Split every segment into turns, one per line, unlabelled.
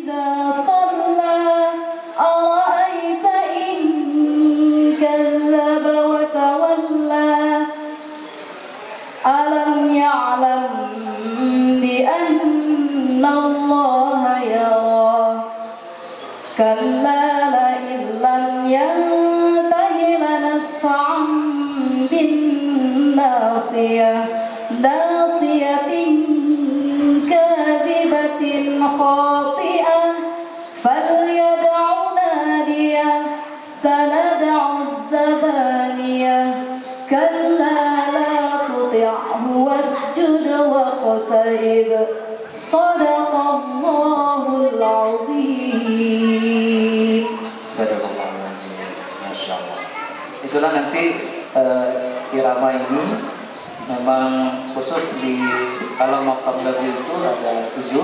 إذا صلى أرأيت إن كذب وتولى ألم يعلم بأن الله يرى كلا لئن لم ينته لنسفعا بالناصية ناصية كاذبة خاطئة فليدع ناديه سندع الزبانية كلا لا تطعه واسجد واقترب صدق الله العظيم.
Sadaqallahul-azim. Masya Allah. Itulah nanti irama ini memang khusus di alam maqam lagu itu ada 7,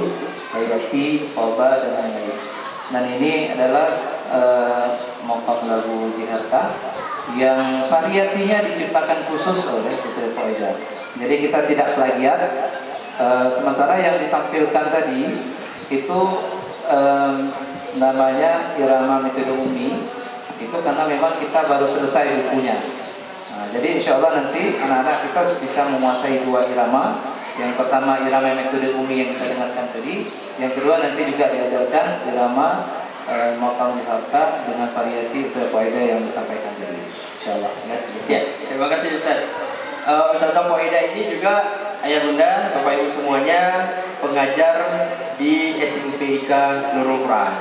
Hayati, Soba, dan lain-lain. Dan ini adalah maqam lagu Jiharta yang variasinya diciptakan khusus oleh Gus Faizal. Jadi kita tidak plagiat. Sementara yang ditampilkan tadi itu namanya irama metode umi, itu karena memang kita baru selesai bukunya. Nah, jadi insya Allah nanti anak-anak kita bisa menguasai 2 irama. Yang pertama irama metode umi yang kita dengarkan tadi, yang kedua nanti juga diajarkan irama maqam Jiharta dengan variasi faedah yang disampaikan tadi. Insya Allah.
Ya, terima kasih Ustaz. Ustaz Faedah ini juga ayah bunda, bapak ibu semuanya pengajar di SMPIK Nurul Quran.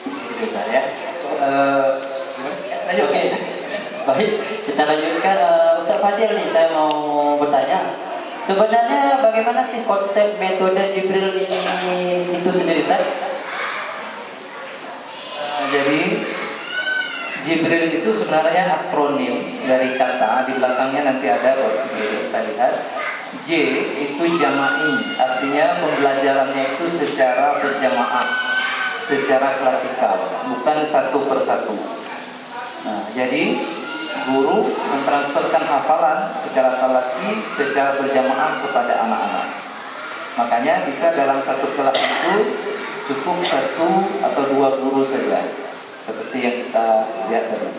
Itu saya. Lanjut.
Oke. Baik, kita lanjutkan. Ustaz Fadil nih, saya mau bertanya. Sebenarnya bagaimana sih konsep metode Jibril ini itu sendiri, Ustaz?
Jadi Jibril itu sebenarnya akronim dari kata, di belakangnya nanti ada saya lihat. J itu jama'i, artinya pembelajarannya itu secara berjamaah, secara klasikal, bukan satu persatu. Nah, jadi guru mentransferkan hafalan secara talaki, secara berjamaah kepada anak-anak. Makanya bisa dalam satu kelas itu cukup 1 atau 2 guru saja, seperti yang kita lihat tadi.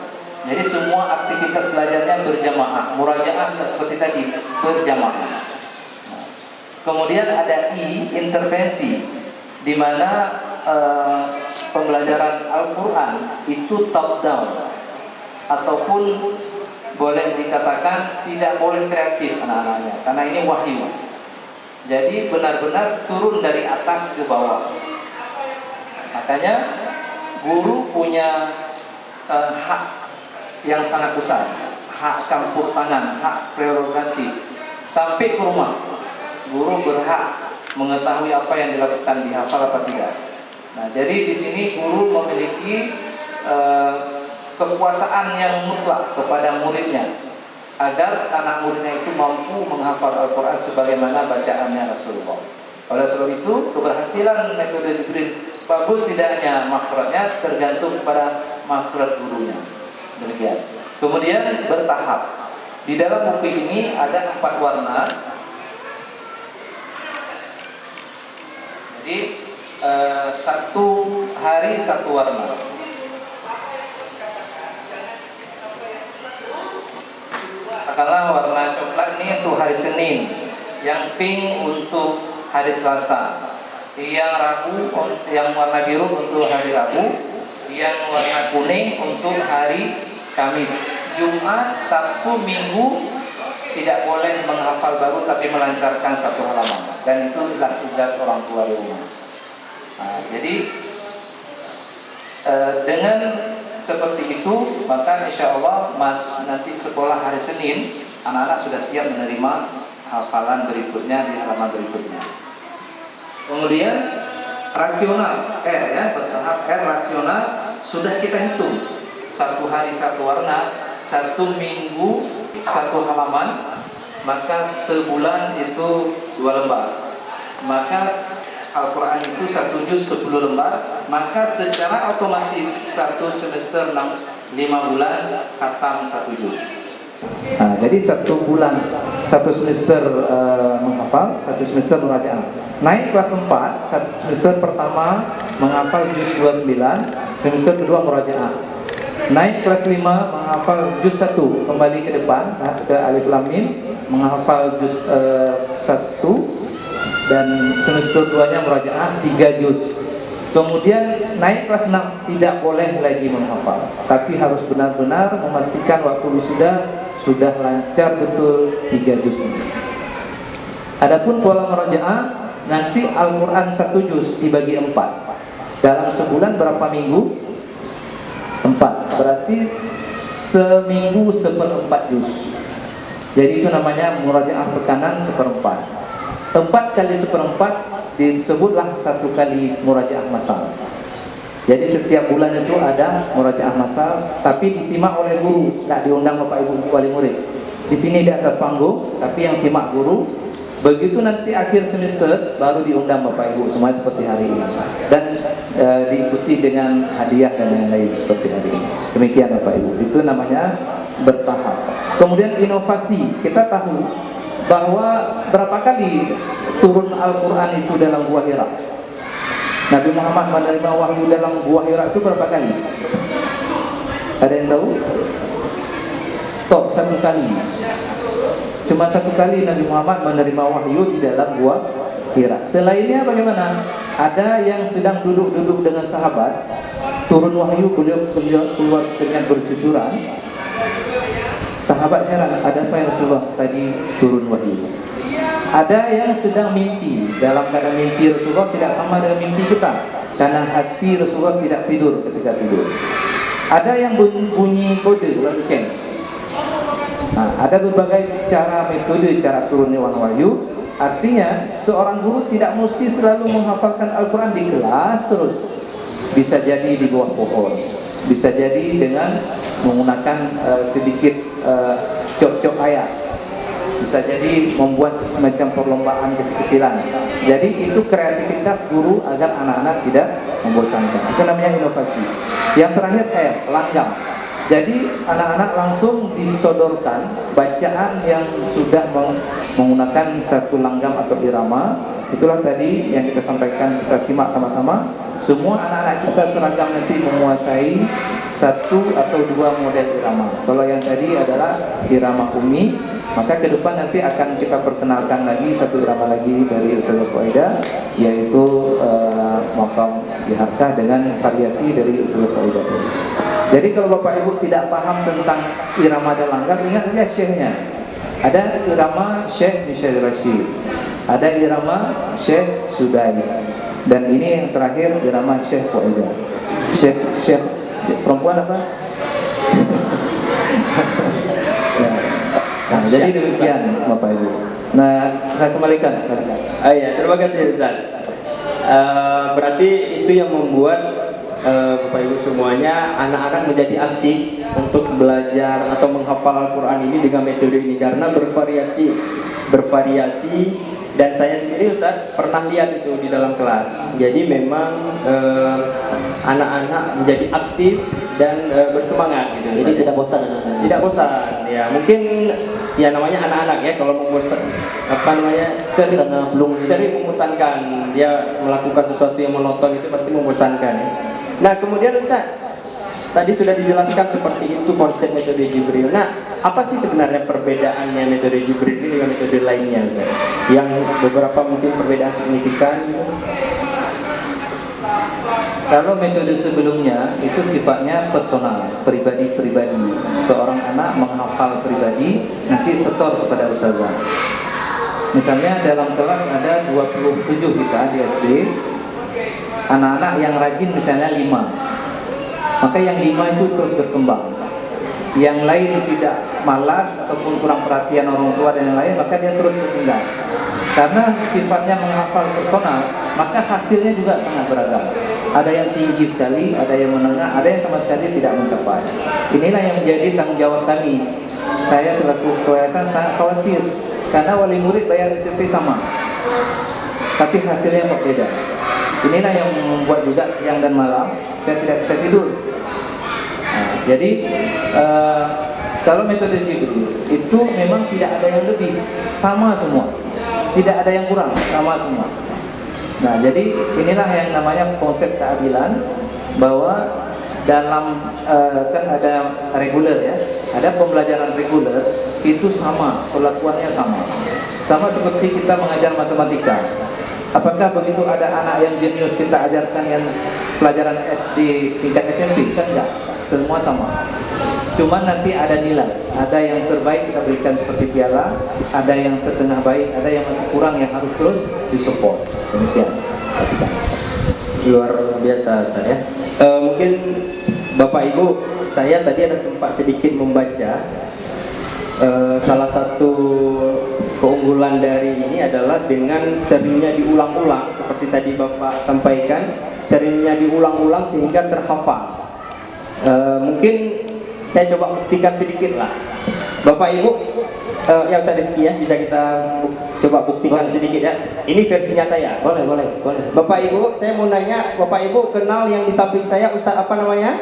Jadi semua aktivitas belajarnya berjamaah, murajaah seperti tadi berjamaah. Kemudian ada I, intervensi, di mana pembelajaran Al-Quran itu top down, ataupun boleh dikatakan tidak boleh kreatif anak-anaknya, karena ini wahyu. Jadi benar-benar turun dari atas ke bawah. Makanya guru punya hak yang sangat besar, hak campur tangan, hak prerogatif. Sampai ke rumah, guru berhak mengetahui apa yang dilakukan, dihafal apa tidak. Nah, jadi di sini guru memiliki kekuasaan yang mutlak kepada muridnya, agar anak muridnya itu mampu menghafal Al-Quran sebagaimana bacaannya Rasulullah. Oleh sebab itu, keberhasilan metode Jibril bagus tidaknya makhrajnya tergantung kepada makhraj gurunya. Demikian. Kemudian bertahap. Di dalam buku ini ada 4 warna. Jadi 1 hari 1 warna. Katakanlah warna coklat ini untuk hari Senin, yang pink untuk hari Selasa, yang warna biru untuk hari Rabu, yang warna kuning untuk hari Kamis. Jumat, Sabtu, Minggu tidak boleh menghafal baru, tapi melancarkan 1 halaman, dan itu adalah tugas orang tua di rumah. Nah, jadi dengan seperti itu, maka insya Allah nanti sekolah hari Senin, anak-anak sudah siap menerima hafalan berikutnya di halaman berikutnya. Kemudian rasional R, ya, bertahap R rasional sudah kita hitung. 1 hari 1 warna, 1 minggu 1 halaman, maka sebulan itu 2 lembar. Maka Al-Quran itu 1 juz 10 lembar, maka secara otomatis 1 semester 5 bulan khatam 1 juz. Nah, jadi 1 bulan, 1 semester menghafal, 1 semester murajaah. Naik kelas 4, semester pertama menghafal juz 29, semester kedua murajaah. Naik kelas 5 menghafal juz 1, kembali ke depan ke alif lam mim, menghafal juz 1, dan semester 2-nya murajaah 3 juz. Kemudian naik kelas 6 tidak boleh lagi menghafal, tapi harus benar-benar memastikan waktu sudah lancar betul 3 juz ini. Adapun pola murajaah, nanti Al-Quran 1 juz dibagi 4. Dalam sebulan berapa minggu? 4. Berarti seminggu 1/4 juz. Jadi itu namanya murajaah pekanan 1/4. 4 kali 1/4 disebutlah 1 kali murajaah masal. Jadi setiap bulan itu ada murajaah masal, tapi disimak oleh guru, tak diundang bapak ibu wali murid. Di sini di atas panggung, tapi yang simak guru. Begitu nanti akhir semester baru diundang bapak ibu semuanya seperti hari ini, dan diikuti dengan hadiah dan lain-lain seperti hari ini. Demikian bapak ibu, itu namanya bertahap. Kemudian inovasi, kita tahu bahwa berapa kali turun Al-Quran itu dalam Gua Hira. Nabi Muhammad menerima wahyu dalam Gua Hira itu berapa kali? Ada yang tahu? Top 1 kali. Cuma 1 kali Nabi Muhammad menerima wahyu di dalam Gua Hira. Selainnya bagaimana? Ada yang sedang duduk-duduk dengan sahabat, turun wahyu, beliau keluar dengan bercucuran. Sahabat heran, ada apa ya Rasulullah? Tadi turun wahyu. Ada yang sedang mimpi, dalam keadaan mimpi Rasulullah tidak sama dengan mimpi kita, karena hati Rasulullah tidak tidur ketika tidur. Ada yang bunyi kode, lonceng. Nah, ada berbagai cara, metode, cara turunnya wahyu. Artinya seorang guru tidak mesti selalu menghafalkan Al-Quran di kelas terus. Bisa jadi di bawah pohon, bisa jadi dengan menggunakan sedikit cok-cok ayat, bisa jadi membuat semacam perlombaan kecil-kecilan. Jadi itu kreativitas guru agar anak-anak tidak membosankan. Itu namanya inovasi. Yang terakhir langgam. Jadi anak-anak langsung disodorkan bacaan yang sudah menggunakan satu langgam atau irama. Itulah tadi yang kita sampaikan, kita simak sama-sama. Semua anak-anak kita seragam nanti menguasai 1 atau 2 model irama. Kalau yang tadi adalah irama umi, maka ke depan nanti akan kita perkenalkan lagi 1 irama lagi dari Ustazah Faidah, yaitu maqam diharkah dengan variasi dari Ustazah Faidah. Jadi kalau bapak ibu tidak paham tentang irama dan langgam, ingat saja syekhnya. Ada irama Syekh Michel Rashid, ada irama Syekh Sudais, dan ini yang terakhir irama Syekh Faidah. Syekh perempuan apa? Ya. Nah, jadi demikian bapak ibu. Nah, saya kembalikan.
Ya, terima kasih Ustaz. Berarti itu yang membuat Bapak Ibu semuanya, anak-anak menjadi asik untuk belajar atau menghafal Al-Quran ini dengan metode ini, karena bervariasi, dan saya sendiri Ustaz pernah lihat itu di dalam kelas. Jadi memang anak-anak menjadi aktif dan bersemangat gitu.
Jadi tidak bosan anak-anak.
Tidak bosan, ya mungkin ya namanya anak-anak ya, kalau membosan sering membosankan, dia melakukan sesuatu yang monoton itu pasti membosankan ya. Nah kemudian Ustaz, tadi sudah dijelaskan seperti itu konsep metode Jibril. Nah apa sih sebenarnya perbedaannya metode Jibril ini dengan metode lainnya Ustaz? Yang beberapa mungkin perbedaan signifikan gitu.
Kalau metode sebelumnya itu sifatnya personal, pribadi-pribadi. Seorang anak menghafal pribadi, nanti setor kepada ustazah. Misalnya dalam kelas ada 27 kita di SD, anak-anak yang rajin misalnya 5, maka yang 5 itu terus berkembang. Yang lain tidak malas ataupun kurang perhatian orang tua dan yang lain, maka dia terus berkembang. Karena sifatnya menghafal personal, maka hasilnya juga sangat beragam. Ada yang tinggi sekali, ada yang menengah, ada yang sama sekali tidak mencapai. Inilah yang menjadi tanggung jawab kami. Saya selaku keyayasan sangat khawatir, karena wali murid bayar SPP sama, tapi hasilnya berbeda. Inilah yang membuat juga siang dan malam saya tidak bisa tidur. Nah, jadi Kalau metode Jibril itu memang tidak ada yang lebih, sama semua, tidak ada yang kurang, sama semua. Nah, jadi inilah yang namanya konsep keadilan, bahwa dalam kan ada reguler ya, ada pembelajaran reguler itu sama, perlakuannya sama seperti kita mengajar matematika. Apakah begitu ada anak yang jenius kita ajarkan yang pelajaran SD tingkat SMP? Kan enggak, semua sama. Cuman nanti ada nilai, ada yang terbaik kita berikan seperti piala, ada yang setengah baik, ada yang masih kurang yang harus terus disupport. Demikian.
Luar biasa Ustaz ya. Mungkin Bapak Ibu, saya tadi ada sempat sedikit membaca salah satu keunggulan dari ini adalah dengan seringnya diulang-ulang, seperti tadi Bapak sampaikan, seringnya diulang-ulang sehingga terhafal. Mungkin saya coba buktikan sedikit lah. Bapak Ibu, yang Ustaz Rizky ya, bisa kita coba buktikan sedikit ya. Ini versinya saya.
Boleh.
Bapak Ibu, saya mau nanya, Bapak Ibu kenal yang di samping saya Ustaz apa namanya?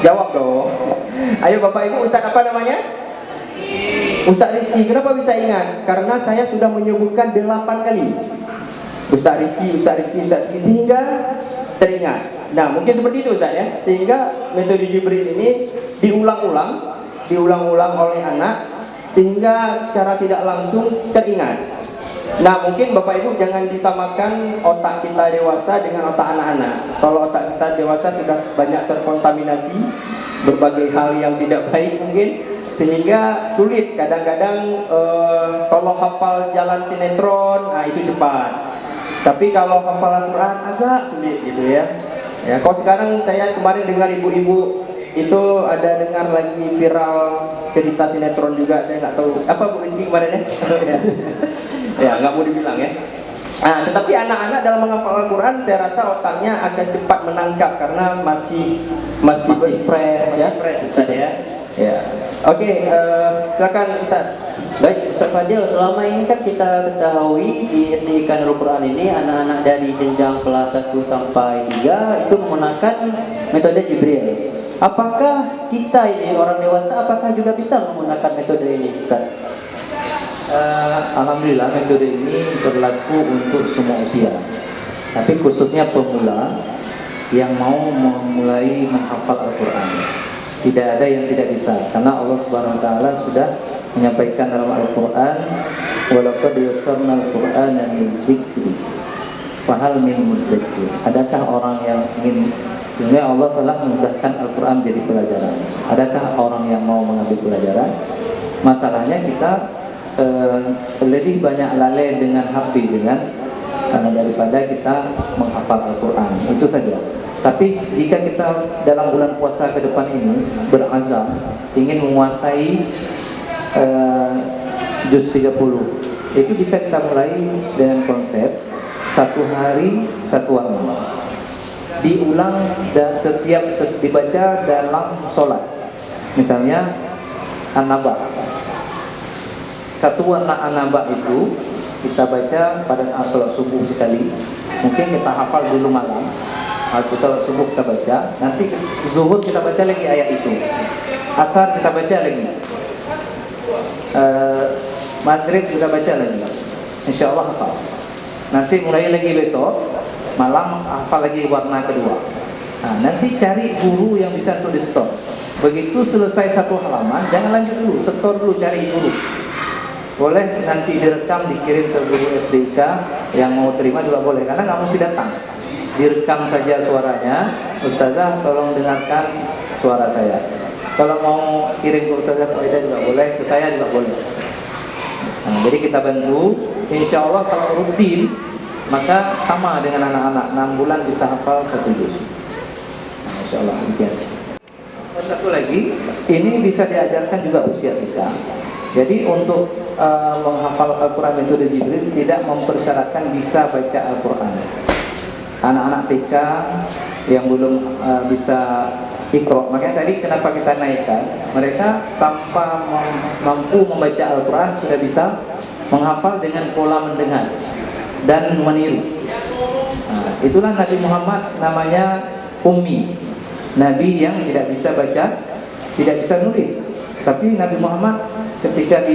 Jawab dong. Ayo Bapak Ibu, Ustaz apa namanya? Ustaz Rizky. Kenapa bisa ingat? Karena saya sudah menyebutkan 8 kali Ustaz Rizky sehingga teringat. Nah, mungkin seperti itu Ustaz ya. Sehingga metode Jibril ini diulang-ulang oleh anak sehingga secara tidak langsung teringat. Nah, mungkin Bapak Ibu jangan disamakan otak kita dewasa dengan otak anak-anak. Kalau otak kita dewasa sudah banyak terkontaminasi berbagai hal yang tidak baik mungkin, sehingga sulit kadang-kadang kalau hafal jalan sinetron, nah itu cepat. Tapi kalau hafal Al-Quran agak sulit gitu ya. Ya, kalau sekarang saya kemarin dengar ibu-ibu itu ada dengar lagi viral cerita sinetron juga, saya nggak tahu apa Bu Rizky kemarin ya. Ya nggak mau dibilang ya. Nah, tetapi anak-anak dalam menghafal Al-Quran saya rasa otaknya akan cepat menangkap karena masih fresh ya, Ustaz ya. Ya. Oke, silakan Ustaz.
Baik, Ustaz Fadil, selama ini kan kita ketahui di SD Nurul Quran ini anak-anak dari jenjang kelas 1 sampai 3 itu menggunakan metode Jibril. Apakah kita ini orang dewasa apakah juga bisa menggunakan metode ini, Ustaz?
Alhamdulillah metode ini berlaku untuk semua usia. Tapi khususnya pemula yang mau memulai menghafal Al-Quran, tidak ada yang tidak bisa, karena Allah Subhanahu Wa Taala sudah menyampaikan dalam Al-Quran, walaqad yassarna Al-Qur'ana lidzikri fahal min mudzakir. Adakah orang yang ingin, sehingga Allah telah memudahkan Al-Quran jadi pelajaran. Adakah orang yang mau mengambil pelajaran? Masalahnya kita lebih banyak lalai dengan HP daripada kita menghafal Al-Quran. Itu saja. Tapi jika kita dalam bulan puasa ke depan ini berazam ingin menguasai juz 30, itu bisa kita mulai dengan konsep satu hari satu warna, diulang dan setiap dibaca dalam sholat. Misalnya An-Naba, satu warna An-Naba itu kita baca pada saat sholat subuh sekali. Mungkin kita hafal dulu malam, waktu sholat subuh kita baca, nanti zuhur kita baca lagi ayat itu, asar kita baca lagi, maghrib kita baca lagi, insya Allah hafal. Nanti mulai lagi besok malam hafal lagi warna kedua. Nah, nanti cari guru yang bisa tuh di stop. Begitu selesai satu halaman, jangan lanjut dulu, setor dulu, cari guru. Boleh nanti direkam dikirim ke guru SDK yang mau terima juga boleh, karena nggak mesti datang. Direkam saja suaranya, Ustazah tolong dengarkan suara saya. Kalau mau kirim ke Ustazah Faidah juga boleh, ke saya juga boleh. Nah, jadi kita bantu, insya Allah kalau rutin maka sama dengan anak-anak 6 bulan bisa hafal 1 juz. Nah, insya Allah demikian. Satu lagi, ini bisa diajarkan juga usia kita. Jadi untuk menghafal Al-Quran metode Jibril tidak mempersyaratkan bisa baca Al-Quran. Anak-anak TK yang belum bisa Iqra, makanya tadi kenapa kita naikkan, mereka tanpa mampu membaca Al-Quran sudah bisa menghafal dengan pola mendengar dan meniru. Nah, itulah Nabi Muhammad namanya Ummi, Nabi yang tidak bisa baca, tidak bisa nulis. Tapi Nabi Muhammad ketika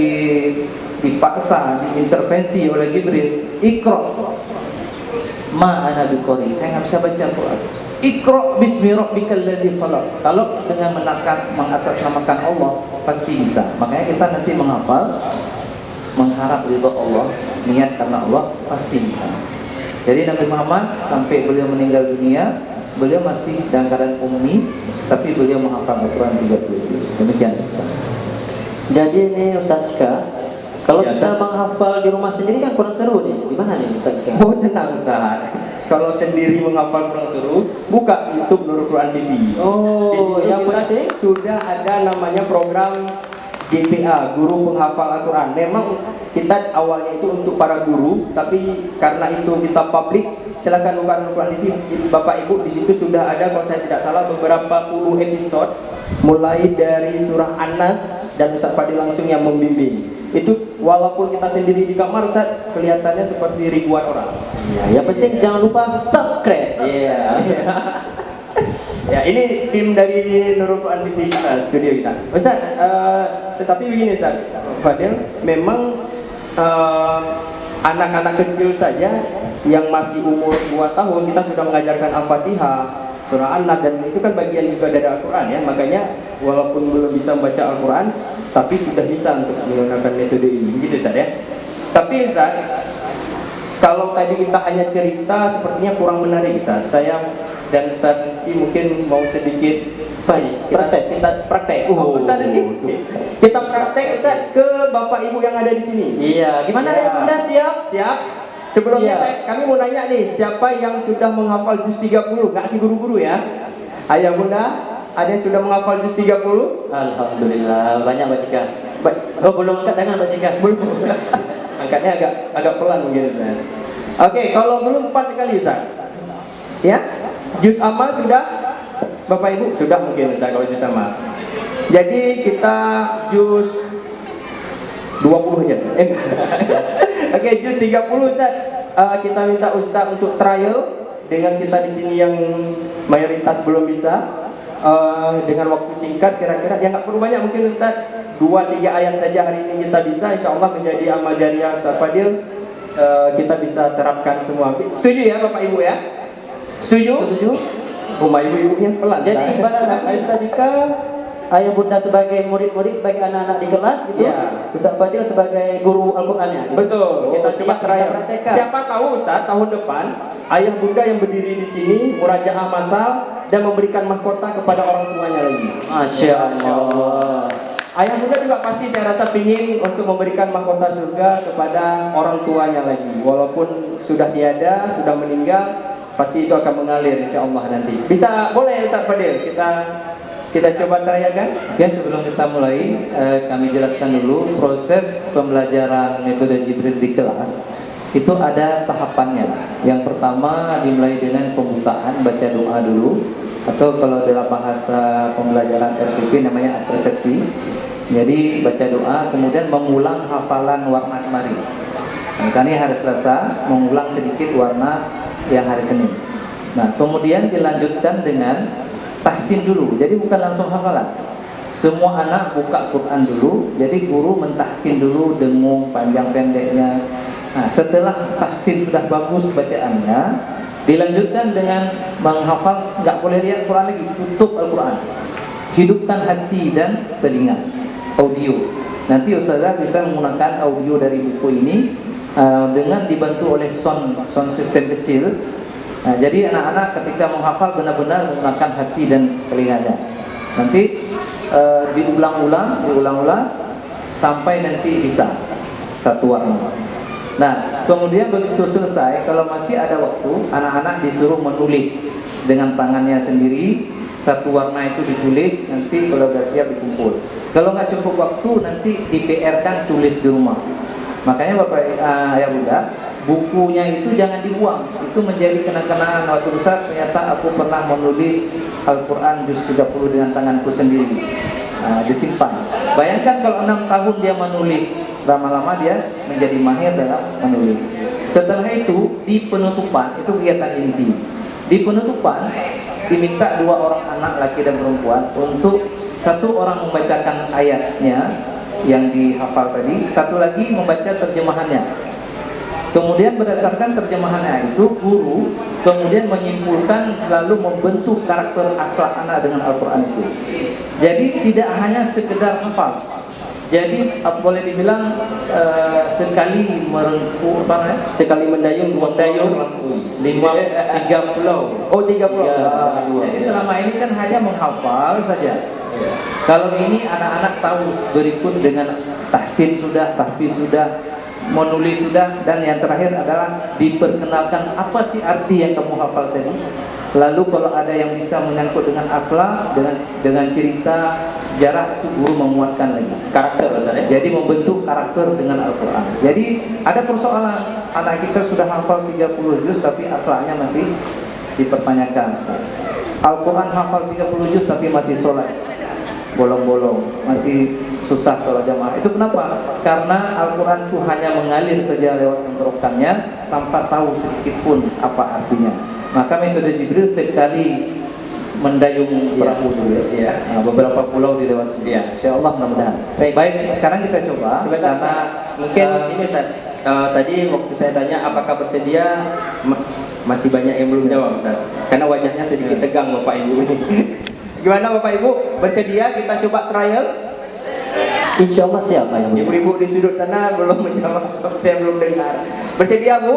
dipaksa, diintervensi oleh Jibril, Iqra ma ana biqari, saya nggak bisa baca Quran. Iqra bismi rabbikal ladzi khalaq. Kalau dengan mengatasnamakan Allah pasti bisa. Makanya kita nanti menghafal, mengharap ridho Allah, niat karena Allah pasti bisa. Jadi Nabi Muhammad sampai beliau meninggal dunia, beliau masih dalam keadaan ummi, tapi beliau menghafal Al-Quran 30 juz. Demikian.
Jadi ini Ustaz Ika, kalau
Ya,
bisa menghafal di rumah sendiri kan kurang seru nih. Gimana nih Ustaz Ika?
Oh, tenang Ustaz. Kalau sendiri menghafal Quran suruh, buka YouTube Nurul Quran TV.
Oh,
Di situ
yang
kita
penting
sudah ada namanya program GPA, Guru Penghafal Al-Quran. Memang kita awalnya itu untuk para guru, tapi karena itu kita publik, silakan buka Nurul Quran TV. Bapak Ibu, di situ sudah ada, kalau saya tidak salah, beberapa puluh episode, mulai dari surah An-Nas, dan Ustaz Fadil langsung yang membimbing. Itu walaupun kita sendiri di kamar, Ustaz, kelihatannya seperti ribuan orang.
ya, yang penting jangan lupa subscribe. Iya.
Ya, ini tim dari Nurul Quran TV kita, studio kita. Ustaz, tetapi begini Ustaz Fadil, memang anak-anak kecil saja yang masih umur 2 tahun kita sudah mengajarkan Al-Fatihah, surah An-Nas, dan itu kan bagian juga dari Al-Quran ya. Makanya walaupun belum bisa membaca Al-Quran, tapi sudah bisa untuk menggunakan metode ini, gitu Ustaz ya. Tapi Ustaz, kalau tadi kita hanya cerita sepertinya kurang menarik Ustaz. Saya dan Ustaz Rizky mungkin mau sedikit kita praktek. Ustaz Rizky, kita praktek Ustaz ke Bapak Ibu yang ada di sini.
Iya, gimana ya Bunda, siap?
Siap? Sebelumnya
Siap.
kami mau nanya nih, siapa yang sudah menghafal juz 30? Nggak sih guru-guru ya? Ayah Bunda, ada yang sudah menghafal juz 30?
Alhamdulillah, banyak Mbak Cika. Oh, belum angkat tangan Mbak Cika.
Belum. Angkatnya agak pelan mungkin Ustaz. Oke, kalau belum pas sekali Ustaz. Ya? Juz amma sudah? Bapak Ibu sudah mungkin Ustaz kalau juz amma. Jadi kita juz 20 aja. Oke, juz 30 Ustaz. Kita minta Ustaz untuk trial dengan kita di sini yang mayoritas belum bisa. Dengan waktu singkat kira-kira ya nggak perlu banyak, mungkin Ustaz 2-3 ayat saja hari ini kita bisa, insya Allah menjadi amal jariah Ustaz Fadil. Kita bisa terapkan semua. Setuju ya Bapak Ibu ya? Setuju?
Setuju?
Rumah ibu-ibunya pelan.
Jadi ibarat Ustaz Cika, ayah Bunda sebagai murid-murid, sebagai anak-anak di kelas gitu.
Ya.
Ustaz Fadil sebagai guru Al-Qur'annya. Gitu.
Betul. Kita coba
siap,
trial.
kita praktekkan.
Siapa tahu Ustaz tahun depan ayah Bunda yang berdiri di sini murajaah masal dan memberikan mahkota kepada orang tuanya lagi.
Masya Allah.
Ayah Bunda juga pasti saya rasa ingin untuk memberikan mahkota surga kepada orang tuanya lagi. Walaupun sudah tiada, sudah meninggal, pasti itu akan mengalir insya Allah nanti. Bisa, boleh Ustaz Fadil kita coba terayakan?
Ya, sebelum kita mulai, kami jelaskan dulu proses pembelajaran metode Jibril di kelas. Itu ada tahapannya. Yang pertama dimulai dengan pembukaan, baca doa dulu, atau kalau dalam bahasa pembelajaran RTP namanya persepsi. Jadi baca doa, kemudian mengulang hafalan warna kemarin. Misalnya hari Selasa, mengulang sedikit warna yang hari Senin. Nah, kemudian dilanjutkan dengan tahsin dulu. Jadi bukan langsung hafalan. Semua anak buka Quran dulu. Jadi guru mentahsin dulu, dengung panjang pendeknya. Nah, setelah tahsin sudah bagus bacaannya, dilanjutkan dengan menghafal. Nggak boleh lihat Quran lagi, tutup Al-Quran. Hidupkan hati dan telinga. Audio. Nanti Ustazah bisa menggunakan audio dari buku ini dengan dibantu oleh sound system kecil. Nah, jadi anak-anak ketika menghafal benar-benar menggunakan hati dan telinganya. Nanti diulang-ulang sampai nanti bisa satu warna. Nah, kemudian begitu selesai, kalau masih ada waktu, anak-anak disuruh menulis dengan tangannya sendiri. Satu warna itu ditulis, nanti kalau sudah siap dikumpul. Kalau nggak cukup waktu, nanti di PR-kan tulis di rumah. Makanya Bapak Ayah Bunda, bukunya itu jangan dibuang. Itu menjadi kenang-kenangan waktu besar. Ternyata aku pernah menulis Al-Quran juz 30 dengan tanganku sendiri. Disimpan. Bayangkan kalau 6 tahun dia menulis, lama-lama dia menjadi mahir dalam menulis. Setelah itu di penutupan, itu kegiatan inti. Di penutupan diminta 2 orang anak laki dan perempuan untuk satu orang membacakan ayatnya yang dihafal tadi, satu lagi membaca terjemahannya. Kemudian berdasarkan terjemahannya itu, guru kemudian menyimpulkan lalu membentuk karakter akhlak anak dengan Al-Quran itu. Jadi tidak hanya sekedar hafal. Jadi boleh dibilang sekali merengkuh
Sekali mendayung dua
tiga pulau.
Oh, 3 pulau.
Jadi selama ini kan hanya menghafal saja. Kalau ini anak-anak tahu berikut dengan tahsin sudah, tahfiz sudah, menulis sudah, dan yang terakhir adalah diperkenalkan apa sih arti yang kamu hafal tadi. Lalu kalau ada yang bisa menyangkut dengan akhlak, dengan cerita sejarah, itu guru menguatkan lagi
Karakter rasanya.
jadi membentuk karakter dengan Al-Quran. Jadi ada persoalan, anak kita sudah hafal 30 juz tapi akhlaknya masih dipertanyakan. Al-Quran hafal 30 juz tapi masih sholat bolong-bolong, masih susah sholat jamaah. Itu kenapa? Karena Al-Quran itu hanya mengalir saja lewat tenggorokannya tanpa tahu sedikit pun apa artinya. Maka metode Jibril sekali mendayung perahu dulu ya. Nah, beberapa pulau dilewati.
Iya.
Insyaallah mudah-mudahan. Baik, sekarang kita coba.
Sebentar,
Karena
mungkin ini Ustaz. Tadi waktu saya tanya apakah bersedia, masih banyak yang belum jawab Ustaz. Karena wajahnya sedikit tegang Bapak Ibu ini. Gimana Bapak Ibu? Bersedia kita coba trial?
Insya Allah siapa yang
Ibu-ibu di sudut sana belum menjawab, saya belum dengar. Bersedia Bu?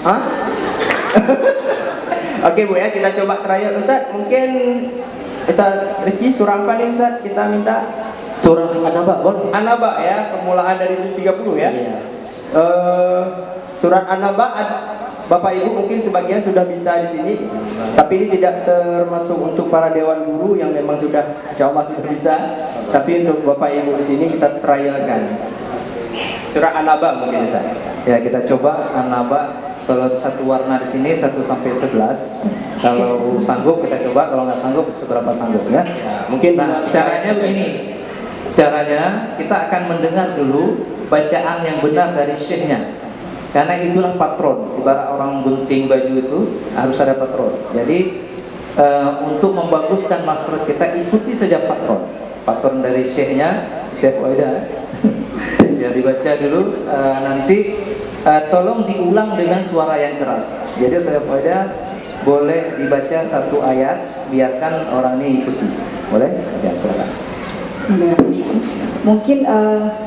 Hah? Oke Bu ya, kita coba trial Ustaz. Mungkin Ustaz Rizky, surah apa nih Ustaz? Kita minta
surah An-Naba boleh?
An-Naba ya, permulaan dari juz 30 ya.
Iya.
Surat An-Naba, Bapak Ibu mungkin sebagian sudah bisa di sini, tapi ini tidak termasuk untuk para dewan guru yang memang sudah, insya Allah sudah bisa. Tapi untuk Bapak Ibu di sini kita trialkan. Surah An-Naba mungkin Ustaz.
ya kita coba An-Naba. Kalau satu warna di sini 1 sampai 11. Kalau sanggup kita coba, kalau nggak sanggup seberapa sanggup ya.
Mungkin
Caranya begini. Caranya kita akan mendengar dulu bacaan yang benar dari syekhnya. Karena itulah patron. Ibarat orang gunting baju itu harus ada patron. Jadi untuk membaguskan makhraj kita, ikuti saja patron. Patron dari syekhnya, Syekh Waidah. Ya dibaca dulu, nanti tolong diulang dengan suara yang keras. Jadi Syekh Waidah boleh dibaca satu ayat, biarkan orang ini ikuti. Boleh? Ya, silakan.
Bismillahirrahmanirrahim. Mungkin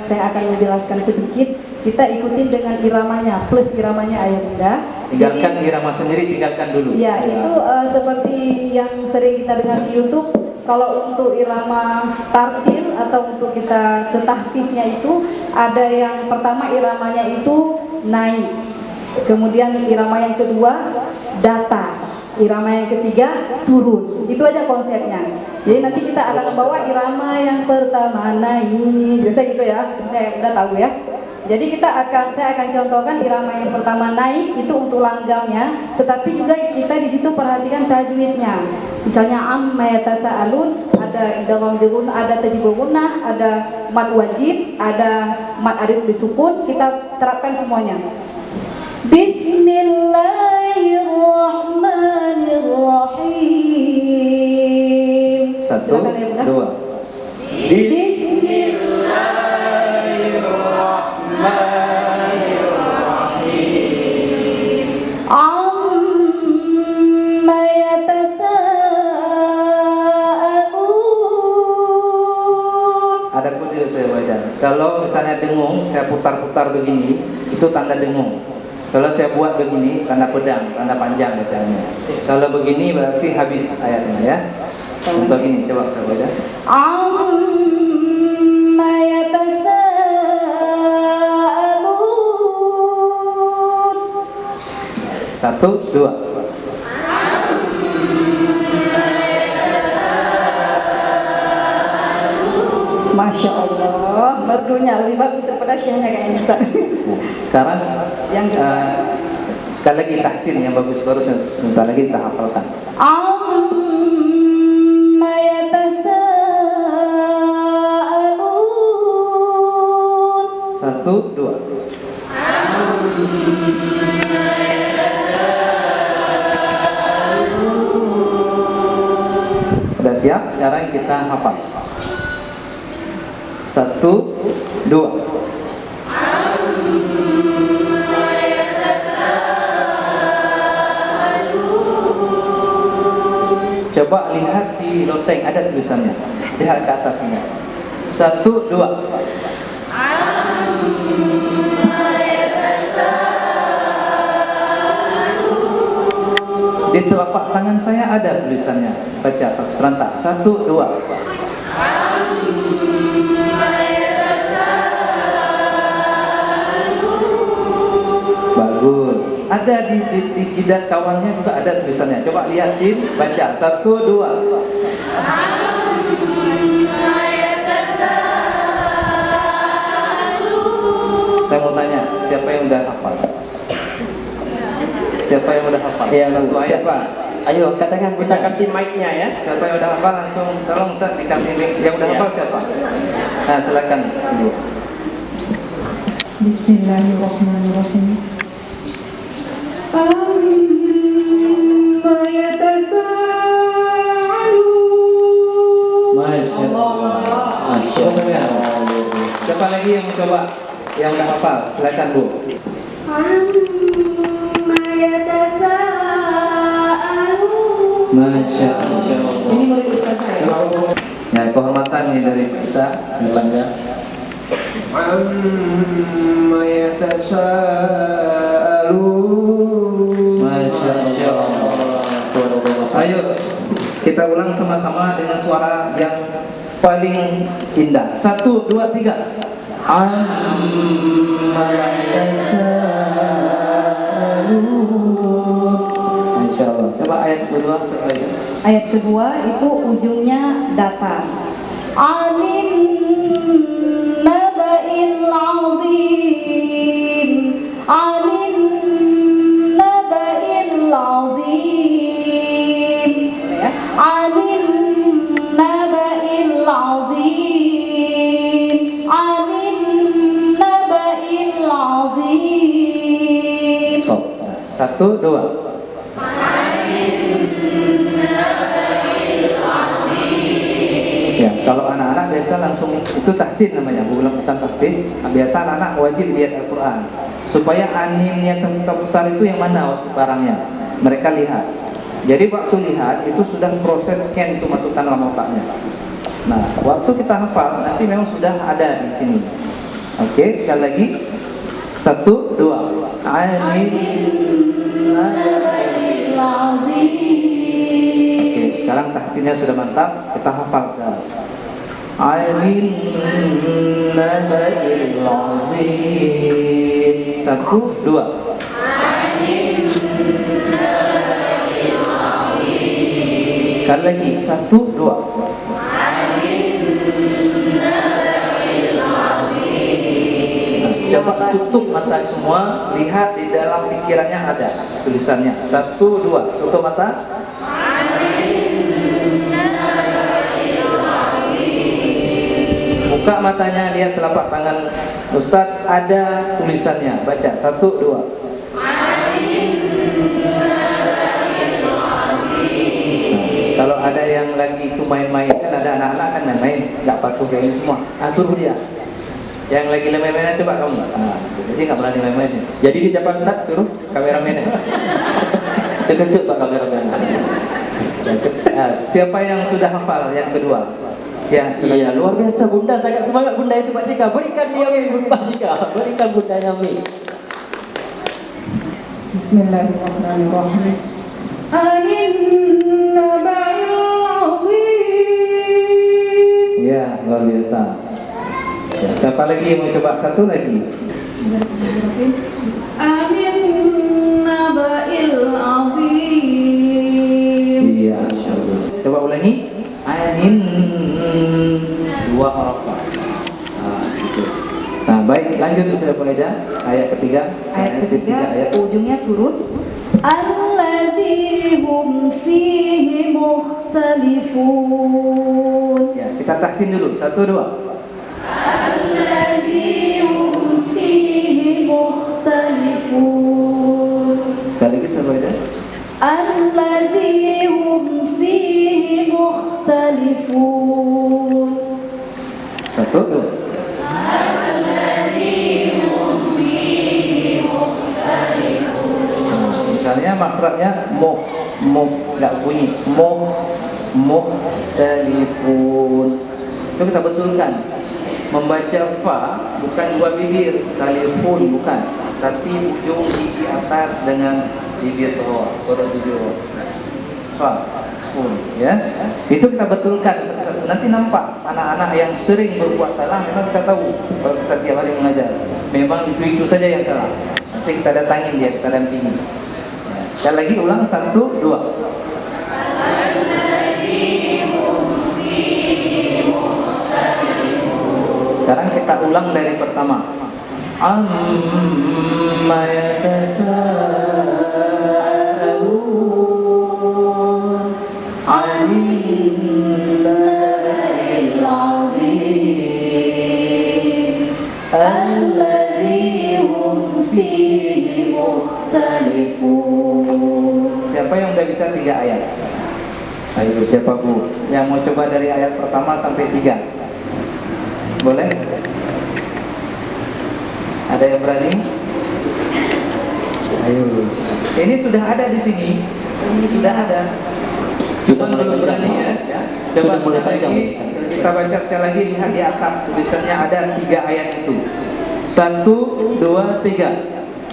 saya akan menjelaskan sedikit. Kita ikutin dengan iramanya, plus iramanya ayat bunda.
Tinggalkan irama sendiri, tinggalkan dulu.
Ya, itu seperti yang sering kita dengar di YouTube. Kalau untuk irama tartil atau untuk kita ke tahfiznya itu, ada yang pertama iramanya itu naik. Kemudian irama yang kedua datar. Irama yang ketiga turun. Itu aja konsepnya. Jadi nanti kita akan membawa irama yang pertama naik. Biasa gitu ya. Saya udah tahu ya. Jadi saya akan contohkan irama yang pertama naik itu untuk langgamnya, tetapi juga kita di situ perhatikan tajwidnya. Misalnya amma yatasaalun, ada idgham bil gunnah, ada tajwid gunnah, ada mad wajib, ada mad arid bisukun, kita terapkan semuanya. Bismillahirrahmanirrahim.
Satu, dua.
Amma yatasaalun.
Ada kode saya baca. Kalau misalnya dengung, saya putar-putar begini, itu tanda dengung. Kalau saya buat begini, tanda pedang, tanda panjang bacanya. Kalau begini berarti habis ayatnya ya. Contoh ini, coba saya baca.
Amma yatasaalun.
Satu, dua.
Masya Allah, merdunya lebih bagus daripada syekhnya kayaknya.
Sekarang
Yang
sekali lagi tahsin yang bagus, baru sebentar lagi kita hafalkan.
Amma yatasaalun.
Satu, dua. Udah siap? sekarang kita hafal. 1, 2. Coba lihat di loteng, ada tulisannya. Lihat ke atasnya. 1, 2. Di telapak tangan saya ada tulisannya. Baca serentak. 1, 2. Bagus. Ada di jidat kawannya juga ada tulisannya. Coba lihatin, baca. 1, 2. Saya mau tanya, siapa yang udah hafal? Siapa yang udah hafal?
Ya,
Satu ayat.
siapa?
Ayo angkat tangan
Kita kasih mic-nya ya.
Siapa yang udah hafal langsung tolong Ustaz dikasih link. Yang udah
Ya.
hafal siapa? Nah, silakan.
Bismillahirrahmanirrahim. Amma yatasaalun.
Masya Allah.
Masya Allah.
Siapa lagi yang mencoba? Yang udah hafal, silakan Bu.
Amma yatasaalun.
Masya Allah.
Ini murid Ustaz saya.
Ya, kehormatan nih dari Isa, bangga.
Amma yatasaalun.
Masya Allah. Ayo kita ulang sama-sama dengan suara yang paling indah. 1, 2, 3. Amma yatasaalun. Masya Allah. Coba ayat kedua sekali.
Ayat kedua itu ujungnya datar. Alim naba'il azim. Alim naba'il azim. Alim naba'il azim. Alim naba'il azim.
Stop. 1, 2. Ya, kalau anak-anak biasa langsung itu tahsin namanya, bukan tahfiz. Biasa anak-anak wajib lihat Al-Quran supaya animnya terputar itu yang mana barangnya mereka lihat. Jadi waktu lihat itu sudah proses scan itu masukkan dalam otaknya. Nah, waktu kita hafal nanti memang sudah ada di sini. Oke, sekali lagi. 1, 2. Oke, sekarang tahsinnya sudah mantap, kita hafal sekarang. Amin nabail azim. 1, 2. Sekali lagi. 1, 2. Coba tutup mata semua, lihat di dalam pikirannya ada tulisannya. 1, 2. Tutup mata. Buka matanya, lihat telapak tangan Ustadz, ada tulisannya. Baca. 1, 2. Kalau ada yang lagi itu main-main, kan ada anak-anak kan main-main, nggak patuh kayak ini semua. Suruh dia. Yang lagi main-mainnya coba kamu. Jadi nggak berani main-main.
Jadi di siapa Ustaz? Suruh kameramennya.
Terkejut Pak kameramen.
Siapa yang sudah hafal yang kedua? Ya,
Iya, luar biasa Bunda, sangat semangat Bunda itu Pak Cika. Berikan dia Pak Cika, berikan Bundanya mic.
Bismillahirrahmanirrahim. Anin naba'il azim.
Ya, luar biasa. Ya, siapa lagi yang mau coba satu lagi?
Anin naba'il azim.
Iya, coba ulangi. Anin, 2 harakat. Gitu. Nah, baik, lanjut sudah Faedah. Ayat ketiga.
Ayat
Ayat
ketiga
ayat.
ujungnya turun. Alladzi hum fihi mukhtalifun.
Ya, kita tahsin dulu. 1, 2.
Alladzi hum fihi mukhtalifun.
Sekali lagi Faedah.
Alladzi hum fihi mukhtalifun. مختلفون.
Satu, dua. Misalnya makhrajnya nggak bunyi mukhtalifun. Itu kita betulkan. Membaca fa bukan dua bibir, talifun bukan, tapi ujung gigi atas dengan bibir bawah, pada bibir fa pun, ya. Itu kita betulkan satu-satu. Nanti nampak anak-anak yang sering berbuat salah, memang kita tahu kalau kita tiap hari mengajar, memang itu saja yang salah. Nanti kita datangin dia, kita dampingi. Sekali lagi ulang, 1, 2. Sekarang kita ulang dari pertama. Amma yatasaalun 'anil naba'il 'azim alladzi hum fihi mukhtalifun. Siapa yang udah bisa 3 ayat? Ayo, siapa Bu? Yang mau coba dari ayat pertama sampai 3? Boleh? Ada yang berani? Ayo. Ini sudah ada di sini. Ini sudah ada.
Sudah mulai
belum berani ya. Coba
Sudah mulai
sekali
panjang.
lagi. Kita baca sekali lagi, lihat di atap tulisannya ada 3 ayat itu. 1, 2, 3.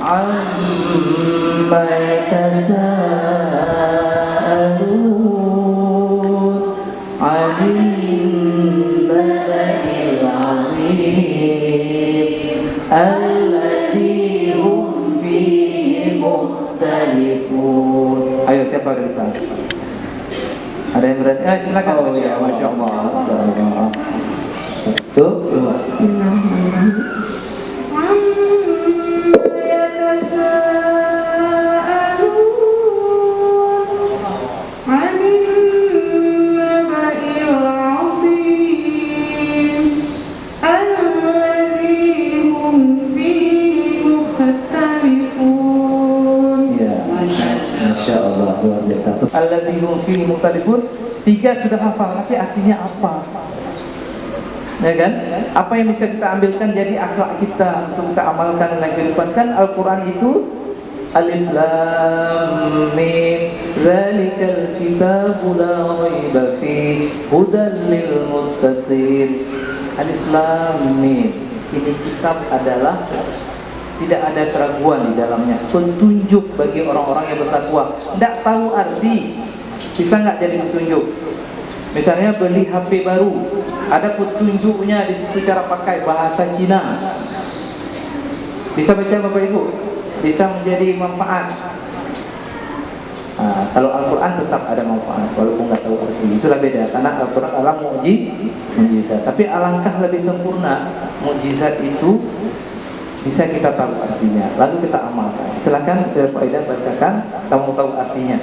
Amma yatasaalun 'anil naba'il 'azim alladzi hum fihi mukhtalifun. Ayo, siapa yang bisa? Ada yang berani? Silakan.
Oh ya, Masya Allah.
1, 2. Masya Allah, luar biasa. Alladzi hum fihi mukhtalifun. 3 sudah hafal, tapi artinya apa? Ya kan? Apa yang bisa kita ambilkan jadi akhlak kita untuk kita amalkan dalam kehidupan? Kan Al-Quran itu Alif Lam Mim Zalikal kitabu la raiba fihi hudan lil muttaqin. Alif Lam Mim. Ini kitab adalah tidak ada keraguan di dalamnya, petunjuk bagi orang-orang yang bertakwa. Tidak tahu arti, bisa nggak jadi petunjuk? Misalnya beli HP baru, ada petunjuknya di situ cara pakai bahasa Cina. Bisa baca Bapak Ibu? Bisa menjadi manfaat. Nah, kalau Al-Quran tetap ada manfaat, walaupun nggak tahu arti. Itulah beda, karena Al-Quran adalah mukjizat. Tapi alangkah lebih sempurna mukjizat itu bisa kita tahu artinya, lalu kita amalkan. Silakan saya Pak Ida bacakan, kamu tahu artinya.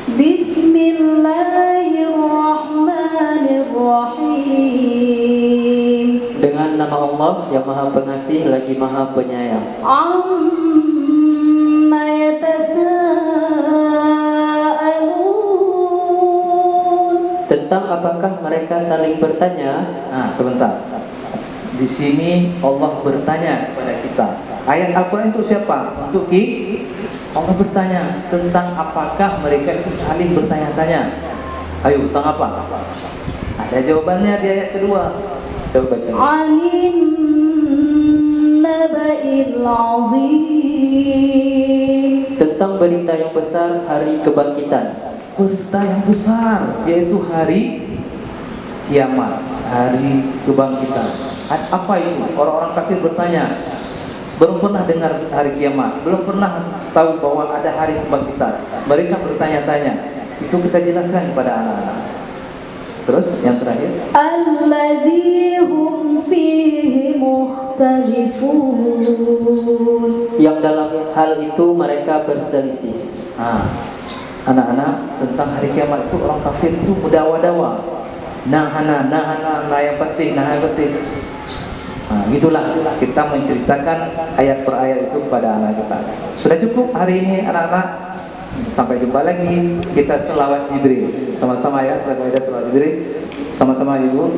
Bismillahirrahmanirrahim.
Dengan nama Allah yang Maha Pengasih lagi Maha Penyayang.
Amma yatasaalun.
Tentang apakah mereka saling bertanya?
Nah, sebentar. Di sini Allah bertanya kepada kita. Ayat Al-Quran itu siapa? Untuk Allah bertanya tentang apakah mereka itu saling bertanya-tanya. Ayo, tentang apa? Ada jawabannya di ayat kedua. Coba baca.
Anin naba'il 'azim.
Tentang berita yang besar hari kebangkitan.
Berita yang besar, yaitu hari kiamat, hari kebangkitan. Apa itu? Orang-orang kafir bertanya, belum pernah dengar hari kiamat, belum pernah tahu bahwa ada hari kebangkitan. Mereka bertanya-tanya. Itu kita jelaskan kepada anak-anak. Terus yang terakhir,
Alladzi hum fihi mukhtalifun.
Yang dalam hal itu mereka berselisih.
Anak-anak, tentang hari kiamat itu orang kafir itu berdawa-dawa. Nahana, yang penting. Gitulah kita menceritakan ayat per ayat itu kepada anak kita. Sudah cukup hari ini anak-anak? Sampai jumpa lagi, kita selawat Jibril sama-sama ya, selawat Jibril sama-sama ibu.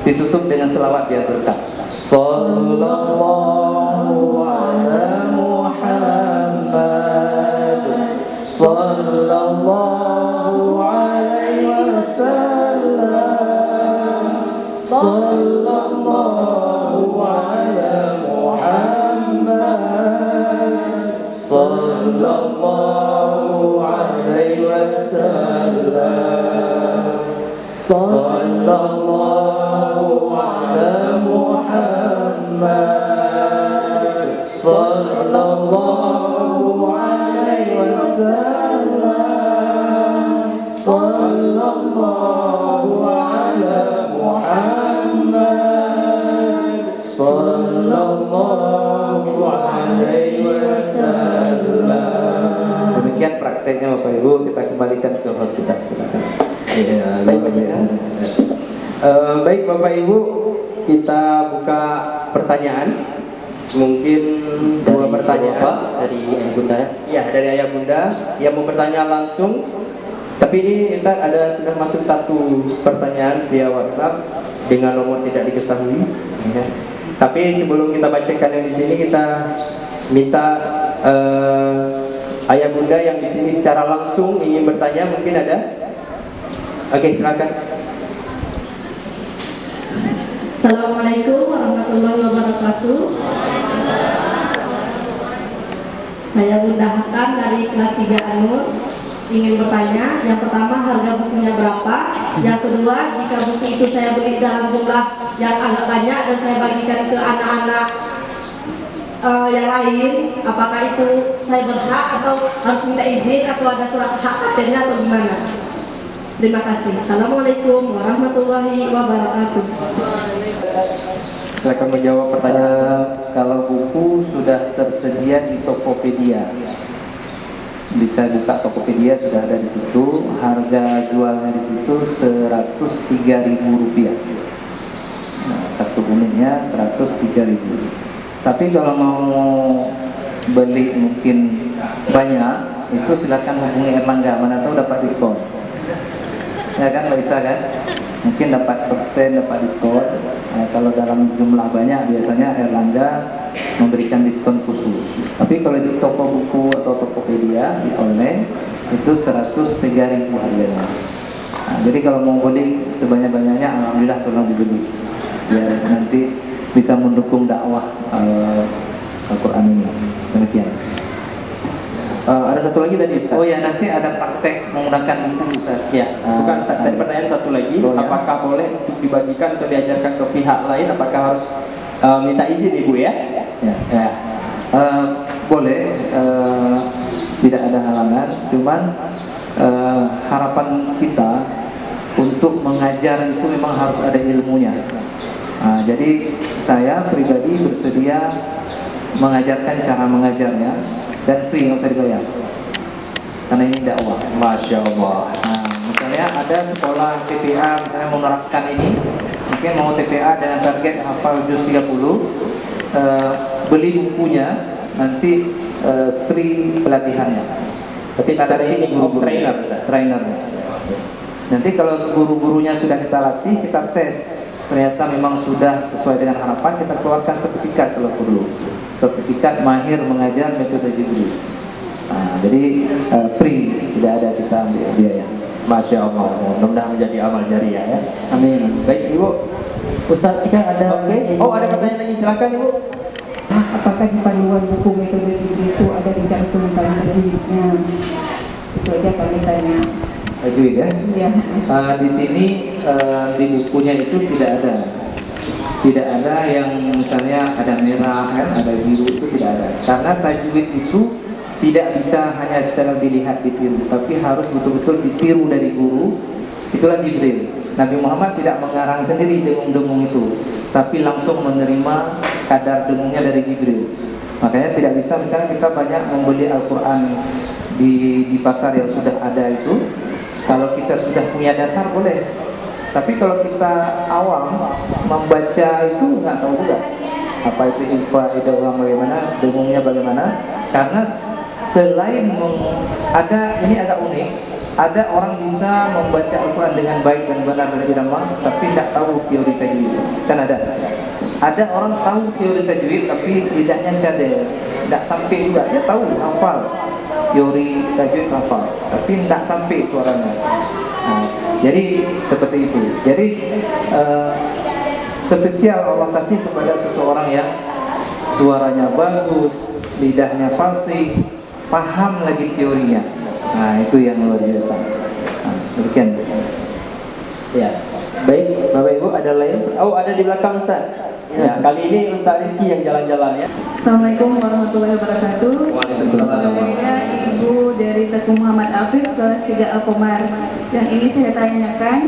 Ditutup dengan selawat biar berkah. Sallallahu ala Muhammad, sallallahu alaihi wasallam, sallallahu ala Muhammad, sallallahu alaihi wasallam, sallallahu ala Muhammad, sallallahu alaihi wasallam, sallallahu ala Muhammad, sallallahu alaihi wasallam. Demikian prakteknya Bapak Ibu, kita kembalikan ke host kita. Silakan.
Ya, baik Bapak Ibu, kita buka pertanyaan. Mungkin dua pertanyaan
dari Ayah Bunda.
Ya, dari Ayah Bunda yang mau bertanya langsung. Tapi ini Ustaz sudah masuk satu pertanyaan via WhatsApp dengan nomor tidak diketahui. Ya. Tapi sebelum kita bacakan yang di sini, kita minta Ayah Bunda yang di sini secara langsung ingin bertanya, mungkin ada? Oke, silakan.
Assalamualaikum warahmatullahi wabarakatuh. Saya Bunda Hakan dari kelas 3 Anur. Ingin bertanya, yang pertama harga bukunya berapa? Yang kedua, jika buku itu saya beli dalam jumlah yang agak banyak dan saya bagikan ke anak-anak yang lain, apakah itu saya berhak atau harus minta izin atau ada surat hak patennya atau gimana? Terima kasih. Assalamualaikum warahmatullahi wabarakatuh.
Saya akan menjawab pertanyaan.
Kalau buku sudah tersedia di Tokopedia, bisa buka Tokopedia, sudah ada di situ. Harga jualnya di situ Rp103.000. Nah, satu unitnya 103.000. Tapi kalau mau beli mungkin banyak, itu silakan hubungi Erlangga, mana tahu dapat diskon. Ya kan, bisa kan? Mungkin dapat persen, dapat diskon. Nah, kalau dalam jumlah banyak biasanya Erlangga memberikan diskon khusus. Tapi kalau di toko buku atau Tokopedia di online itu 103.000 harganya. Nah, jadi kalau mau beli sebanyak-banyaknya, alhamdulillah tolong dibeli. Ya nanti bisa mendukung dakwah Al-Quran ini. Demikian.
Ada satu lagi tadi Ustaz.
Oh ya, nanti ada praktek menggunakan buku Ustaz.
Ya, bukan Ustaz. Tadi pertanyaan satu lagi,
Oh, ya.
apakah boleh untuk dibagikan atau diajarkan ke pihak lain? Apakah harus minta izin Ibu ya?
Ya. Boleh, tidak ada halangan. Cuman harapan kita untuk mengajar itu memang harus ada ilmunya. Jadi saya pribadi bersedia mengajarkan cara mengajarnya dan free, nggak usah dibayar, karena ini dakwah.
Masya Allah.
Nah, misalnya ada sekolah TPA misalnya menerapkan ini, mungkin mau TPA dengan target hafal juz 30, beli bukunya, nanti free pelatihannya.
Tapi
Tapi
guru trainer Ustaz.
trainernya. Nanti kalau guru-gurunya sudah kita latih, kita tes, ternyata memang sudah sesuai dengan harapan, kita keluarkan sertifikat kalau perlu, sertifikat mahir mengajar metode Jibril. Jadi free, tidak ada kita ambil biaya.
Masya Allah. Mudah-mudahan menjadi amal jariah ya.
Amin.
Baik Ibu.
Ustaz, jika ada
Oh, ada pertanyaan lagi, silakan Ibu.
Apakah di panduan buku metode itu ada dicantumkan tajwidnya? Itu aja kami tanya.
Tajwid ya.
Ya.
Di sini di bukunya itu tidak ada yang misalnya ada merah kan, ada biru, itu tidak ada. Karena tajwid itu tidak bisa hanya secara dilihat ditiru, tapi harus betul-betul ditiru dari guru. Itulah Jibril. Nabi Muhammad tidak mengarang sendiri dengung-dengung itu, tapi langsung menerima kadar dengungnya dari Jibril. Makanya tidak bisa misalnya kita banyak membeli Al-Quran di pasar yang sudah ada itu. Kalau kita sudah punya dasar boleh, tapi kalau kita awam membaca itu nggak tahu juga apa itu info, itu orang bagaimana, dengungnya bagaimana, karena selain ini agak unik, ada orang bisa membaca Al-Quran dengan baik dan benar dari irama, tapi tidak tahu teori tajwid. Kan ada orang tahu teori tajwid tapi lidahnya cadel, tidak sampai juga. Dia tahu hafal teori tajwid hafal, tapi tidak sampai suaranya. Nah, jadi seperti itu. Jadi spesial Allah kasih kepada seseorang yang suaranya bagus, lidahnya fasih, paham lagi teorinya. Nah, itu yang luar biasa. Nah, demikian.
Ya, baik Bapak Ibu, ada lain? Oh, ada di belakang Ustaz. Ya, kali ini Ustaz Rizky yang jalan-jalan ya.
Assalamualaikum warahmatullahi wabarakatuh.
Waalaikumsalam.
Saya Ibu dari Teguh Muhammad Afif, kelas 3 Alkomar. Yang ini saya tanyakan,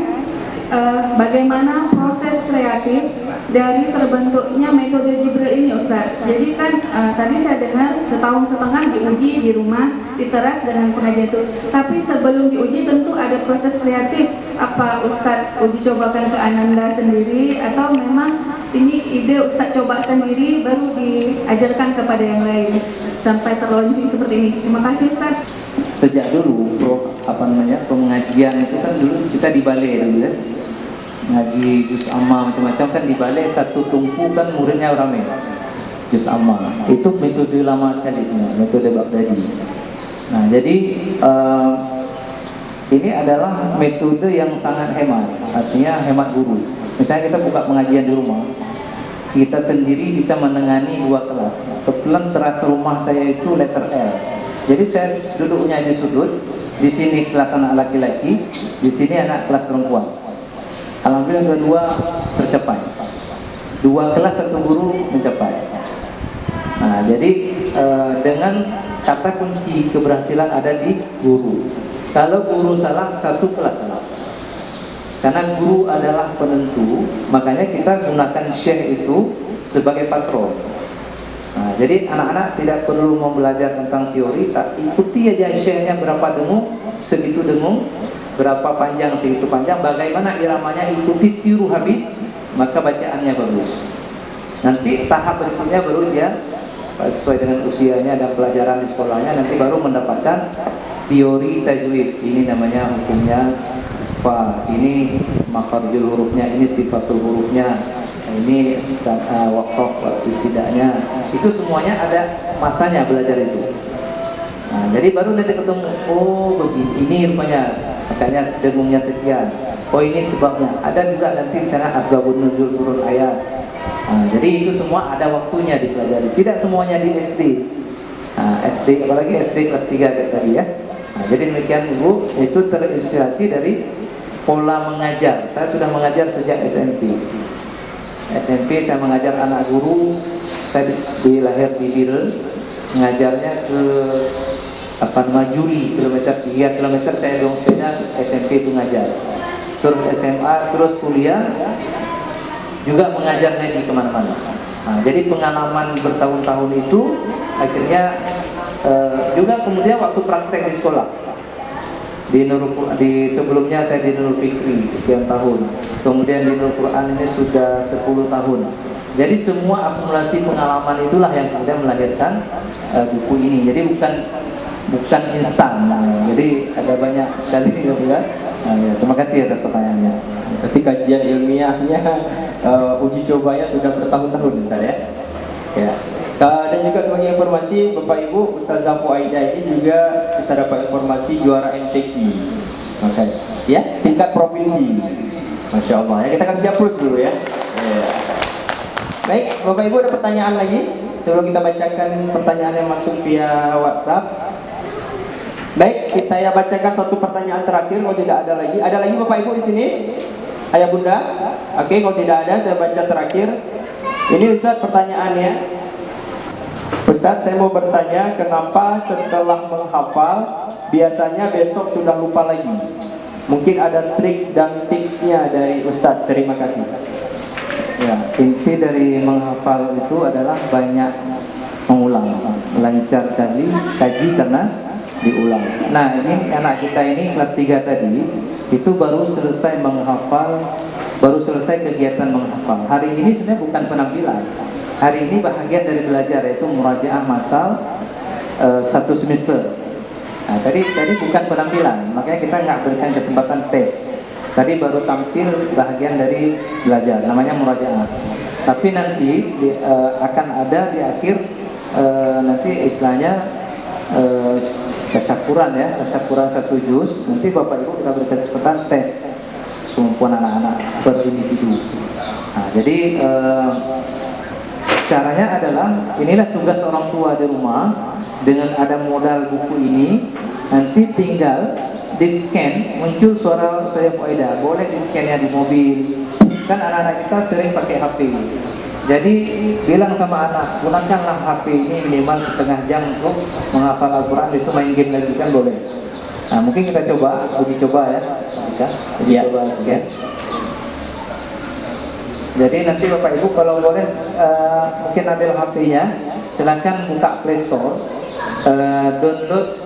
bagaimana proses kreatif dari terbentuknya metode Jibril ini, Ustaz? Jadi kan tadi saya dengar setahun setengah diuji di rumah, di teras dengan pengajian itu. Tapi sebelum diuji tentu ada proses kreatif. Apa Ustaz uji cobakan ke Ananda sendiri atau memang ini ide Ustaz coba sendiri baru diajarkan kepada yang lain sampai terlaunching seperti ini? Terima kasih Ustaz.
Sejak dulu pengajian itu kan dulu kita di balai dulu ya. Ngaji juz amma macam-macam kan di balai, satu tungku kan muridnya ramai. Juz amma itu metode lama sekali semua, metode Baghdadi. Nah, jadi ini adalah metode yang sangat hemat, artinya hemat guru. Misalnya kita buka pengajian di rumah, kita sendiri bisa menengani 2 kelas. Kebetulan teras rumah saya itu letter L, jadi saya duduknya di sudut. Di sini kelas anak laki-laki, di sini anak kelas perempuan. Alhamdulillah dua-dua tercapai. 2 kelas 1 guru mencapai. Nah, jadi dengan kata kunci keberhasilan ada di guru. Kalau guru salah, 1 kelas salah. Karena guru adalah penentu, makanya kita gunakan syekh itu sebagai patron. Nah, jadi anak-anak tidak perlu mau belajar tentang teori, tak ikuti aja syekhnya berapa dengung, segitu dengung, berapa panjang segitu panjang, bagaimana iramanya ikuti tiru habis, maka bacaannya bagus. Nanti tahap berikutnya baru dia sesuai dengan usianya dan pelajaran di sekolahnya, nanti baru mendapatkan teori tajwid. Ini namanya hukumnya fa, ini makharijul hurufnya, ini sifatul hurufnya, ini waqaf tidaknya. Itu semuanya ada masanya belajar itu. Nah, jadi baru nanti ketemu, oh begini, ini rupanya, makanya dengungnya sekian. Oh ini sebabnya. Ada juga nanti di sana asbabun nuzul turun ayat. Nah, jadi itu semua ada waktunya dipelajari. Tidak semuanya di SD. Nah, SD, apalagi SD kelas 3 kayak tadi ya. Nah, jadi demikian Ibu, itu terinspirasi dari pola mengajar. Saya sudah mengajar sejak SMP. SMP saya mengajar anak guru. Saya dilahir di Biren, mengajarnya ke Juli, kilometer 3 km saya dong sepeda SMP itu ngajar. Terus SMA, terus kuliah juga mengajar ngaji kemana-mana. Nah, jadi pengalaman bertahun-tahun itu akhirnya juga kemudian waktu praktek di sekolah di sebelumnya saya di Nurul Fikri sekian tahun, kemudian di Nurul Quran ini sudah 10 tahun. Jadi semua akumulasi pengalaman itulah yang kemudian melahirkan buku ini. Jadi bukan instan. Nah, jadi ada banyak sekali ya. Nah, ya, terima kasih atas pertanyaannya.
Berarti kajian ilmiahnya, uji cobanya sudah bertahun-tahun Ustaz ya. Ya. Dan juga sebagai informasi Bapak Ibu, Ustazah Fuaidah ini juga kita dapat informasi juara MTQ. Oke. Ya, tingkat provinsi. Masya Allah. Ya, kita akan siap plus dulu ya. Ya. Baik, Bapak Ibu ada pertanyaan lagi? Sebelum kita bacakan pertanyaan yang masuk via WhatsApp. Baik, saya bacakan satu pertanyaan terakhir. Kalau tidak ada lagi, ada lagi Bapak Ibu di sini? Ayah Bunda? Oke, kalau tidak ada, saya baca terakhir. Ini Ustaz pertanyaannya. Ustaz, saya mau bertanya, kenapa setelah menghafal biasanya besok sudah lupa lagi? Mungkin ada trik dan tipsnya dari Ustaz. Terima kasih.
Ya, inti dari menghafal itu adalah banyak mengulang, lancar kali kaji karena diulang. Nah, ini anak kita ini kelas 3 tadi itu baru selesai menghafal, baru selesai kegiatan menghafal. Hari ini sebenarnya bukan penampilan. Hari ini bahagian dari belajar, yaitu murajaah masal, satu semester. Nah, tadi bukan penampilan, makanya kita nggak berikan kesempatan tes. Tadi baru tampil bagian dari belajar, namanya murajaah. Tapi nanti akan ada di akhir nanti istilahnya tasyakuran ya, tasyakuran 1 juz. Nanti Bapak Ibu kita berikan kesempatan tes kemampuan anak-anak per individu. Nah, jadi caranya adalah inilah tugas orang tua di rumah. Dengan ada modal buku ini, nanti tinggal di scan muncul suara saya faedah. Boleh di scannya di mobil. Kan anak-anak kita sering pakai HP. Jadi bilang sama anak, gunakanlah HP ini minimal setengah jam untuk menghafal Al-Quran. Besok main game lagi kan boleh. Nah mungkin kita coba, uji coba ya. Uji coba scan. Jadi nanti Bapak Ibu kalau boleh mungkin ambil HP-nya, silakan buka Play Store, download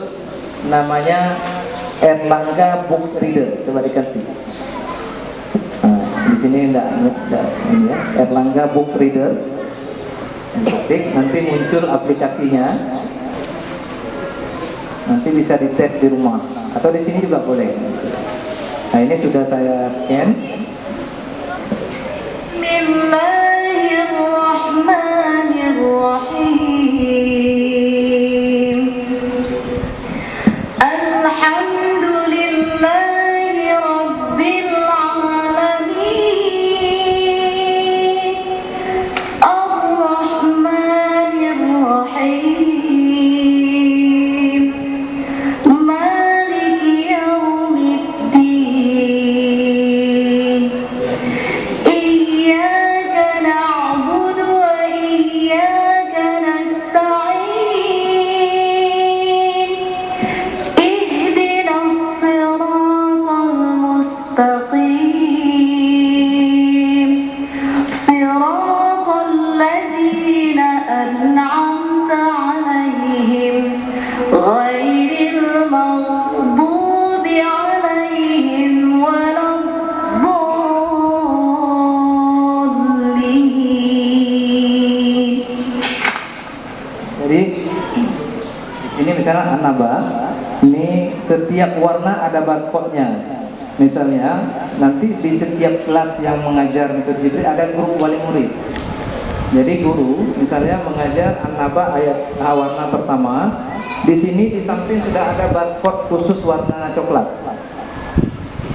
namanya Erlangga Book Reader, coba diketik. Di sini enggak ini ya, Erlangga Book Reader. Ketik, nanti muncul aplikasinya. Nanti bisa dites di rumah atau di sini juga boleh. Nah ini sudah saya scan.
Bismillahirrahmanirrahim. Alhamdulillahi Rabbil alamin. Ar-Rahmanirrahim. Maliki yaumiddin. Iyyaka na'budu wa iyyaka nasta'in. Ihdinas siratal mustaqim. Siratal ladzina an'amta 'alaihim ghairil maghdubi 'alaihim waladdallin.
Jadi di sini misalnya An-Naba, ini setiap warna ada barcode-nya. Misalnya nanti di setiap kelas yang mengajar metode Jibril ada guru wali murid. Jadi guru misalnya mengajar An-Naba ayat warna pertama, di sini di samping sudah ada barcode khusus warna coklat.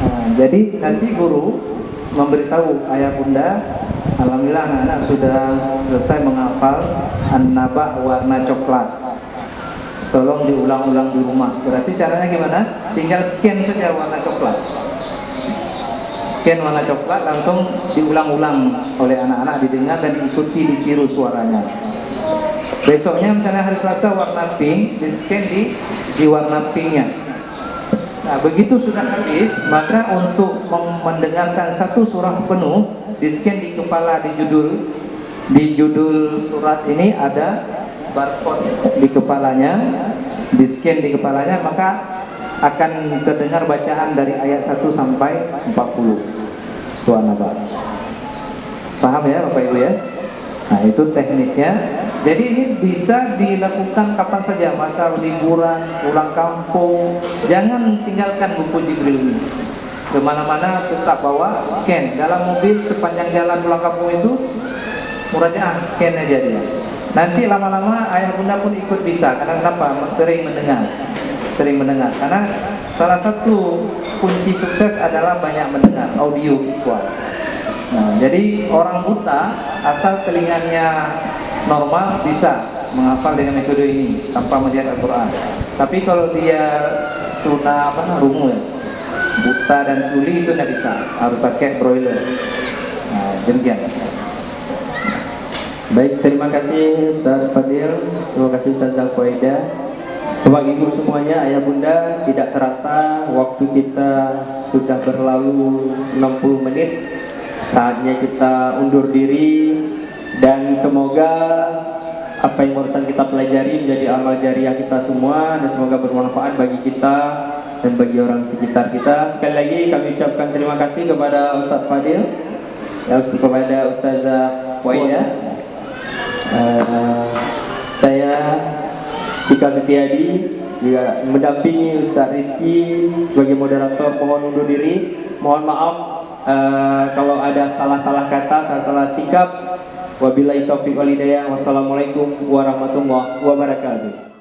Nah, jadi nanti guru memberitahu ayah bunda, alhamdulillah anak-anak sudah selesai menghafal An-Naba warna coklat. Tolong diulang-ulang di rumah. Berarti caranya gimana? Tinggal scan saja warna coklat. Scan warna coklat langsung diulang-ulang oleh anak-anak, didengar dan diikuti, ditiru suaranya. Besoknya misalnya hari Selasa warna pink, di scan di warna pinknya. Nah begitu sudah habis, maka untuk mendengarkan satu surah penuh, di scan di kepala, di judul surat ini ada barcode di kepalanya, di scan di kepalanya, maka akan terdengar bacaan dari ayat 1 sampai 40. Tuan Abah. Paham ya Bapak Ibu ya? Nah itu teknisnya. Jadi ini bisa dilakukan kapan saja, masa liburan, pulang kampung. Jangan tinggalkan buku Jibril ini. Kemana-mana tetap bawa, scan. Dalam mobil sepanjang jalan pulang kampung itu murajaah, scan aja dia. Nanti lama-lama ayah bunda pun ikut bisa. Karena kenapa? Sering mendengar. Karena salah satu kunci sukses adalah banyak mendengar, audio visual. Nah, jadi orang buta asal telinganya normal bisa menghafal dengan metode ini tanpa melihat Al-Quran. Tapi kalau dia rungu ya, buta dan tuli itu tidak bisa, harus pakai broiler. Nah, demikian.
Baik, terima kasih Ustaz Fadil, terima kasih Ustaz Faida. Bapak Ibu semuanya, ayah bunda, tidak terasa waktu kita sudah berlalu 60 menit. Saatnya kita undur diri dan semoga apa yang barusan kita pelajari menjadi amal jariah kita semua dan semoga bermanfaat bagi kita dan bagi orang sekitar kita. Sekali lagi kami ucapkan terima kasih kepada Ustaz Fadil, kepada Ustazah Faida. Saya Cika Setiadi juga mendampingi Ustaz Rizky sebagai moderator. Mohon undur diri. Mohon maaf kalau ada salah-salah kata, salah-salah sikap. Wabillahi taufiq wal hidayah. Wassalamualaikum warahmatullahi wabarakatuh.